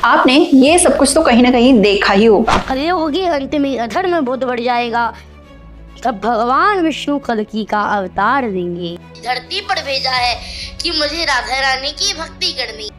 आपने ये सब कुछ तो कहीं ना कहीं देखा ही होगा। अरे होगी अंत में अधर्म बहुत बढ़ जाएगा, तब भगवान विष्णु कल्कि का अवतार देंगे। धरती पर भेजा है कि मुझे राधा रानी की भक्ति करनी।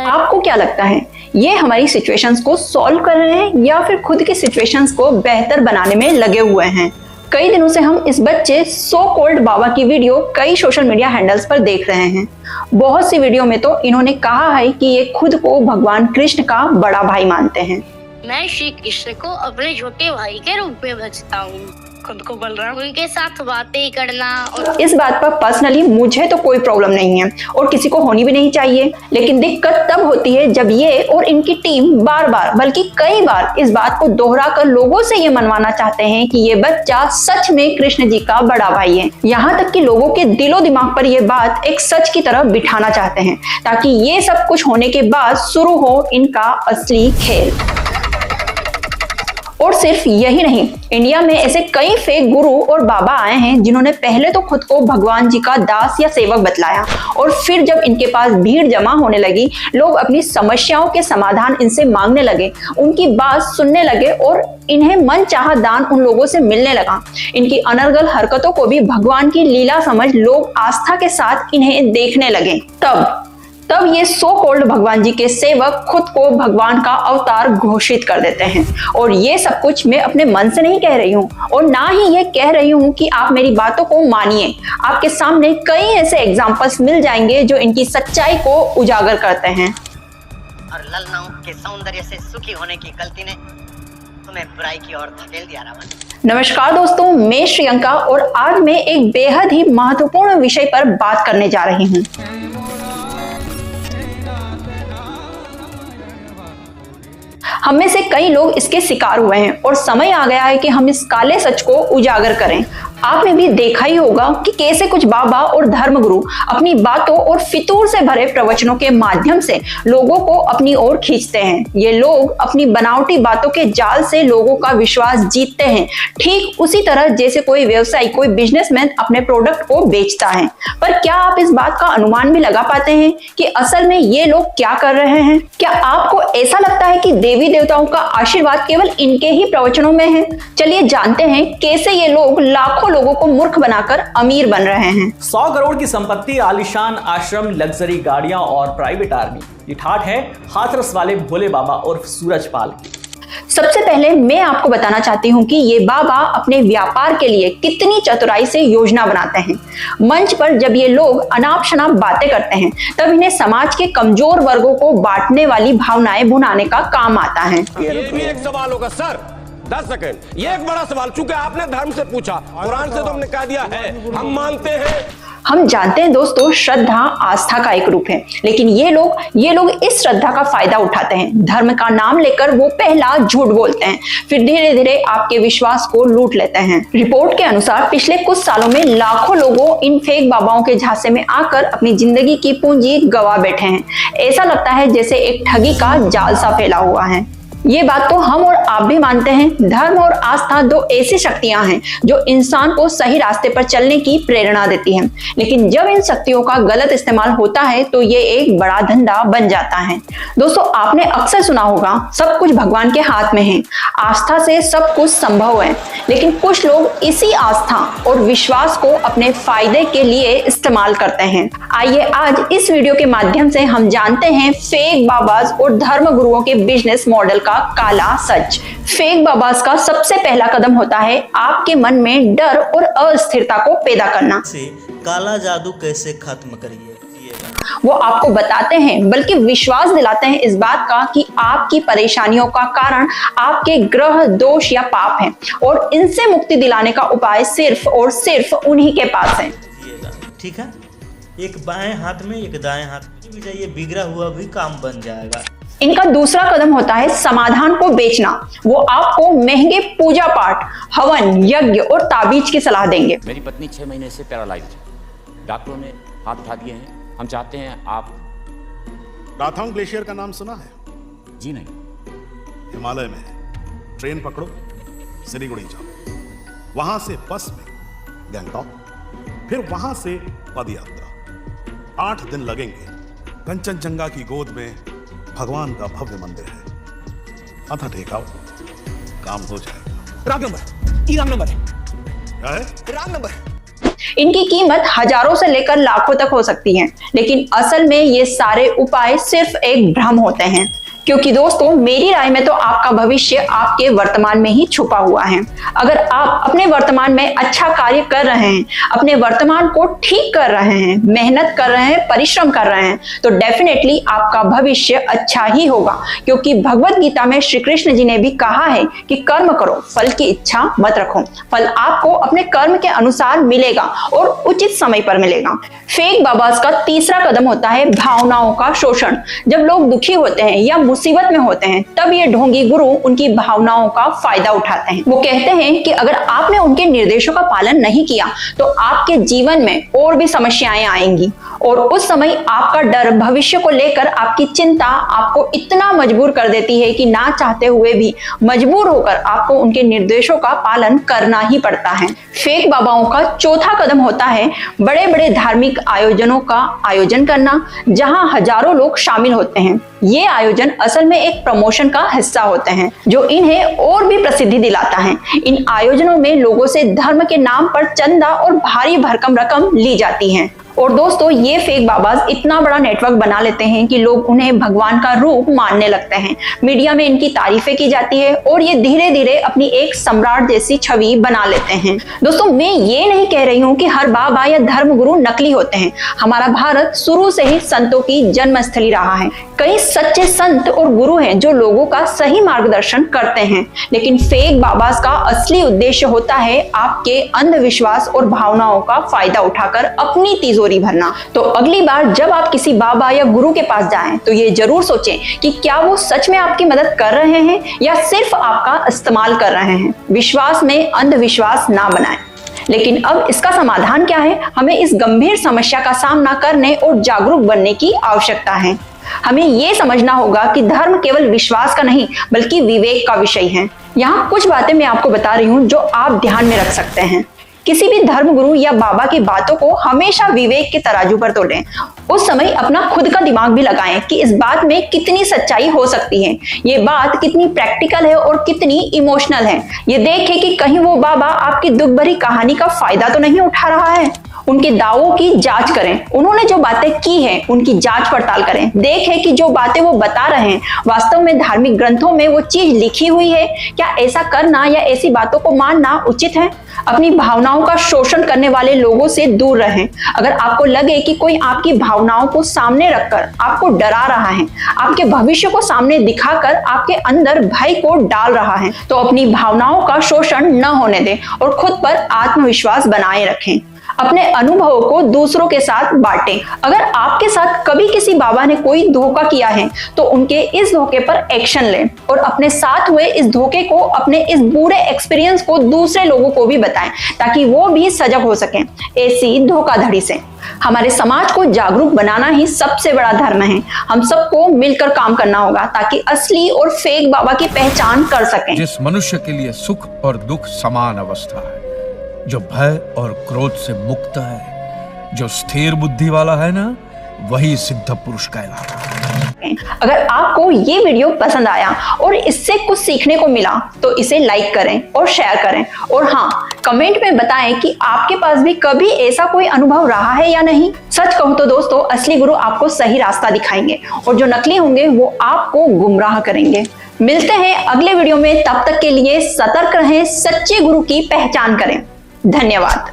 आपको क्या लगता है, ये हमारी सिचुएशंस को सॉल्व कर रहे हैं या फिर खुद की सिचुएशंस को बेहतर बनाने में लगे हुए हैं? कई दिनों से हम इस बच्चे सो कॉल्ड बाबा की वीडियो कई सोशल मीडिया हैंडल्स पर देख रहे हैं। बहुत सी वीडियो में तो इन्होंने कहा है कि ये खुद को भगवान कृष्ण का बड़ा भाई मानते हैं। मैं श्री कृष्ण को अपने छोटे भाई के रूप में बचता हूँ। खुद को बलराम उनके साथ बातें करना और इस बात पर पर्सनली मुझे तो कोई प्रॉब्लम नहीं है और किसी को होनी भी नहीं चाहिए, लेकिन दिक्कत तब होती है जब ये और इनकी टीम बार बार बल्कि कई बार इस बात को दोहरा कर लोगों से ये मनवाना चाहते हैं कि ये बच्चा सच में कृष्ण जी का बड़ा भाई है। यहाँ तक कि लोगों के दिलो दिमाग पर ये बात एक सच की तरह बिठाना चाहते हैं ताकि ये सब कुछ होने के बाद शुरू हो इनका असली खेल। और सिर्फ यही नहीं, इंडिया में ऐसे कई फेक गुरु और बाबा आए हैं जिन्होंने पहले तो खुद को भगवान जी का दास या सेवक बतलाया और फिर जब इनके पास भीड़ जमा होने लगी, लोग अपनी समस्याओं के समाधान इनसे मांगने लगे, उनकी बात सुनने लगे और इन्हें मनचाहा दान उन लोगों से मिलने लगा। इनकी अनर्गल हरकतों को भी भगवान की लीला समझ लोग आस्था के साथ इन्हें देखने लगे। तब ये सो कॉल्ड भगवान जी के सेवक खुद को भगवान का अवतार घोषित कर देते हैं। और ये सब कुछ मैं अपने मन से नहीं कह रही हूँ और ना ही ये कह रही हूँ कि आप मेरी बातों को मानिए। आपके सामने कई ऐसे एग्जाम्पल्स मिल जाएंगे जो इनकी सच्चाई को उजागर करते हैं। और ललनाओं के सौंदर्य से सुखी होने की गलती ने तुम्हें बुराई की ओर धकेल दिया रावण। नमस्कार दोस्तों, मैं श्रियंका और आज मैं एक बेहद ही महत्वपूर्ण विषय पर बात करने जा रही हूँ। हम में से कई लोग इसके शिकार हुए हैं और समय आ गया है कि हम इस काले सच को उजागर करें। आपने भी देखा ही होगा कि कैसे कुछ बाबा और धर्मगुरु अपनी बातों और फितूर से भरे प्रवचनों के माध्यम से लोगों को अपनी ओर खींचते हैं। ये लोग अपनी बनावटी बातों के जाल से लोगों का विश्वास जीतते हैं, ठीक उसी तरह जैसे कोई व्यवसायी, कोई बिजनेसमैन अपने प्रोडक्ट को बेचता है। पर क्या आप इस बात का अनुमान भी लगा पाते हैं कि असल में ये लोग क्या कर रहे हैं? क्या आपको ऐसा लगता है कि देवी देवताओं का आशीर्वाद केवल इनके ही प्रवचनों में है? चलिए जानते हैं कैसे ये लोग लाखों लोगों को मूर्ख बनाकर अमीर बन रहे हैं। 100 करोड़ की संपत्ति, आलीशान आश्रम, लग्जरी गाड़ियां और प्राइवेट आर्मी, ये ठाठ है हाथरस वाले भोले बाबा और सूरजपाल की। सबसे पहले मैं आपको बताना चाहती हूँ कि ये बाबा अपने व्यापार के लिए कितनी चतुराई से योजना बनाते हैं। मंच पर जब ये लोग अनाप शनाप बातें करते हैं तब इन्हें समाज के कमजोर वर्गों को बांटने वाली भावनाएं बुनाने का काम आता है। ये भी एक सवाल होगा सर, 10 सेकंड। ये एक बड़ा सवाल, चूंकि आपने धर्म से पूछा, कुरान से तो हमने कह दिया है हम मानते हैं। हम जानते हैं दोस्तों, श्रद्धा आस्था का एक रूप है, लेकिन ये लोग इस श्रद्धा का फायदा उठाते हैं। धर्म का नाम लेकर वो पहला झूठ बोलते हैं, फिर धीरे धीरे आपके विश्वास को लूट लेते हैं। रिपोर्ट के अनुसार पिछले कुछ सालों में लाखों लोगों इन फेक बाबाओं के झांसे में आकर अपनी जिंदगी की पूंजी गवा बैठे हैं। ऐसा लगता है जैसे एक ठगी का जाल सा फैला हुआ है। ये बात तो हम और आप भी मानते हैं। धर्म और आस्था दो ऐसी शक्तियां हैं जो इंसान को सही रास्ते पर चलने की प्रेरणा देती हैं, लेकिन जब इन शक्तियों का गलत इस्तेमाल होता है तो ये एक बड़ा धंधा बन जाता है। दोस्तों, आपने अक्सर सुना होगा सब कुछ भगवान के हाथ में है, आस्था से सब कुछ संभव है। लेकिन कुछ लोग इसी आस्था और विश्वास को अपने फायदे के लिए इस्तेमाल करते हैं। आइए आज इस वीडियो के माध्यम से हम जानते हैं फेक बाबाज और धर्म गुरुओं के बिजनेस मॉडल का काला सच। फेक बाबास का सबसे पहला कदम होता है आपके मन में डर और अस्थिरता को पैदा करना। से काला जादू कैसे खत्म करिए, वो आपको बताते हैं बल्कि विश्वास दिलाते हैं इस बात का कि आपकी परेशानियों का कारण आपके ग्रह दोष या पाप हैं और इनसे मुक्ति दिलाने का उपाय सिर्फ और सिर्फ उन्हीं के पास है। ठीक है, एक बाएं हाथ में एक दाएं हाथ में भी जाइए, बिगड़ा हुआ भी काम बन जाएगा। इनका दूसरा कदम होता है समाधान को बेचना। वो आपको महंगे पूजा पाठ, हवन, यज्ञ और ताबीज की सलाह देंगे। मेरी पत्नी 6 महीने से पैरालाइज है, डॉक्टरों ने हाथ उठा दिए हैं। हम चाहते हैं आप। राथांग ग्लेशियर का नाम सुना है? जी नहीं। हिमालय में है। ट्रेन पकड़ो, सिलीगुड़ी जाओ, वहां से बस में गंगटॉक, फिर वहां से पद यात्रा। 8 दिन लगेंगे कंचनजंगा की गोद में भगवान का भव्य मंदिर है। माथा टेकाओ, काम हो जाएगा। रॉन्ग नंबर, ये रॉन्ग नंबर है। क्या है? Wrong number. इनकी कीमत हजारों से लेकर लाखों तक हो सकती है, लेकिन असल में ये सारे उपाय सिर्फ एक भ्रम होते हैं। क्योंकि दोस्तों, मेरी राय में तो आपका भविष्य आपके वर्तमान में ही छुपा हुआ है। अगर आप अपने वर्तमान में अच्छा कार्य कर रहे हैं, अपने वर्तमान को ठीक कर रहे हैं, मेहनत कर रहे हैं, परिश्रम कर रहे हैं, तो डेफिनेटली आपका भविष्य अच्छा ही होगा। क्योंकि भगवत गीता में श्री कृष्ण जी ने भी कहा है कि कर्म करो, फल की इच्छा मत रखो। फल आपको अपने कर्म के अनुसार मिलेगा और उचित समय पर मिलेगा। फेक बाबास का तीसरा कदम होता है भावनाओं का शोषण। जब लोग दुखी होते हैं या मुसीबत में होते हैं, तब ये ढोंगी गुरु उनकी भावनाओं का फायदा उठाते हैं। वो कहते हैं कि अगर आपने उनके निर्देशों का पालन नहीं किया तो आपके जीवन में और भी समस्याएं आएंगी, और उस समय आपका डर भविष्य को लेकर आपकी चिंता आपको इतना मजबूर कर देती है कि ना चाहते हुए भी मजबूर होकर आपको उनके निर्देशों का पालन करना ही पड़ता है। फेक बाबाओं का चौथा कदम होता है बड़े बड़े धार्मिक आयोजनों का आयोजन करना, जहां हजारों लोग शामिल होते हैं। ये आयोजन असल में एक प्रमोशन का हिस्सा होते हैं, जो इन्हें और भी प्रसिद्धि दिलाता है। इन आयोजनों में लोगों से धर्म के नाम पर चंदा और भारी भरकम रकम ली जाती है। और दोस्तों, ये फेक बाबाज इतना बड़ा नेटवर्क बना लेते हैं कि लोग उन्हें भगवान का रूप मानने लगते हैं। मीडिया में इनकी तारीफें की जाती है और ये धीरे धीरे अपनी एक सम्राट जैसी छवि बना लेते हैं। दोस्तों, मैं ये नहीं कह रही हूँ कि हर बाबा या धर्म गुरु नकली होते हैं। हमारा भारत शुरू से ही संतों की जन्मस्थली रहा है। कई सच्चे संत और गुरु हैं जो लोगों का सही मार्गदर्शन करते हैं, लेकिन फेक बाबास का असली उद्देश्य होता है आपके अंधविश्वास और भावनाओं का फायदा उठाकर अपनी तिजोरी भरना। तो अगली बार जब आप किसी बाबा या गुरु के पास जाएं, तो ये जरूर सोचें कि क्या वो सच में आपकी मदद कर रहे हैं या सिर्फ आपका इस्तेमाल कर रहे हैं। विश्वास में अंधविश्वास ना बनाएं। लेकिन अब इसका समाधान क्या है? हमें इस गंभीर समस्या का सामना करने और जागरूक बनने की आवश्यकता है। हमें ये समझना होगा कि धर्म केवल विश्वास का नहीं बल्कि विवेक का विषय है। यहाँ कुछ बातें मैं आपको बता रही हूँ जो आप ध्यान में रख सकते हैं। किसी भी धर्म गुरु या बाबा की बातों को हमेशा विवेक के तराजू पर तोलें। उस समय अपना खुद का दिमाग भी लगाएं कि इस बात में कितनी सच्चाई हो सकती है, ये बात कितनी प्रैक्टिकल है और कितनी इमोशनल है। ये देखें कि कहीं वो बाबा आपकी दुख भरी कहानी का फायदा तो नहीं उठा रहा है। उनके दावों की जांच करें। उन्होंने जो बातें की हैं उनकी जांच पड़ताल करें। देखें कि जो बातें वो बता रहे हैं वास्तव में धार्मिक ग्रंथों में वो चीज लिखी हुई है। क्या ऐसा करना या ऐसी बातों को मानना उचित है? अपनी भावनाओं का शोषण करने वाले लोगों से दूर रहें। अगर आपको लगे कि कोई आपकी भावनाओं को सामने रखकर आपको डरा रहा है, आपके भविष्य को सामने दिखाकर आपके अंदर भय को डाल रहा है, तो अपनी भावनाओं का शोषण न होने दें और खुद पर आत्मविश्वास बनाए रखें। अपने अनुभवों को दूसरों के साथ बांटें। अगर आपके साथ कभी किसी बाबा ने कोई धोखा किया है तो उनके इस धोखे पर एक्शन लें और अपने साथ हुए इस धोखे को, अपने इस बुरे एक्सपीरियंस को दूसरे लोगों को भी बताएं ताकि वो भी सजग हो सकें ऐसी धोखाधड़ी से। हमारे समाज को जागरूक बनाना ही सबसे बड़ा धर्म है। हम सबको मिलकर काम करना होगा ताकि असली और फेक बाबा की पहचान कर सकें। जिस मनुष्य के लिए सुख और दुख समान अवस्था है, जो भय और क्रोध से मुक्त है, जो स्थिर बुद्धि वाला है ना, वही सिद्ध पुरुष कहलाता है। अगर आपको ये वीडियो पसंद आया और इससे कुछ सीखने को मिला तो इसे लाइक करें और शेयर करें, और हाँ, कमेंट में बताएं कि आपके पास भी कभी ऐसा कोई अनुभव रहा है या नहीं। सच कहूं तो दोस्तों, असली गुरु आपको सही रास्ता दिखाएंगे और जो नकली होंगे वो आपको गुमराह करेंगे। मिलते हैं अगले वीडियो में, तब तक के लिए सतर्क रहें, सच्चे गुरु की पहचान करें। धन्यवाद।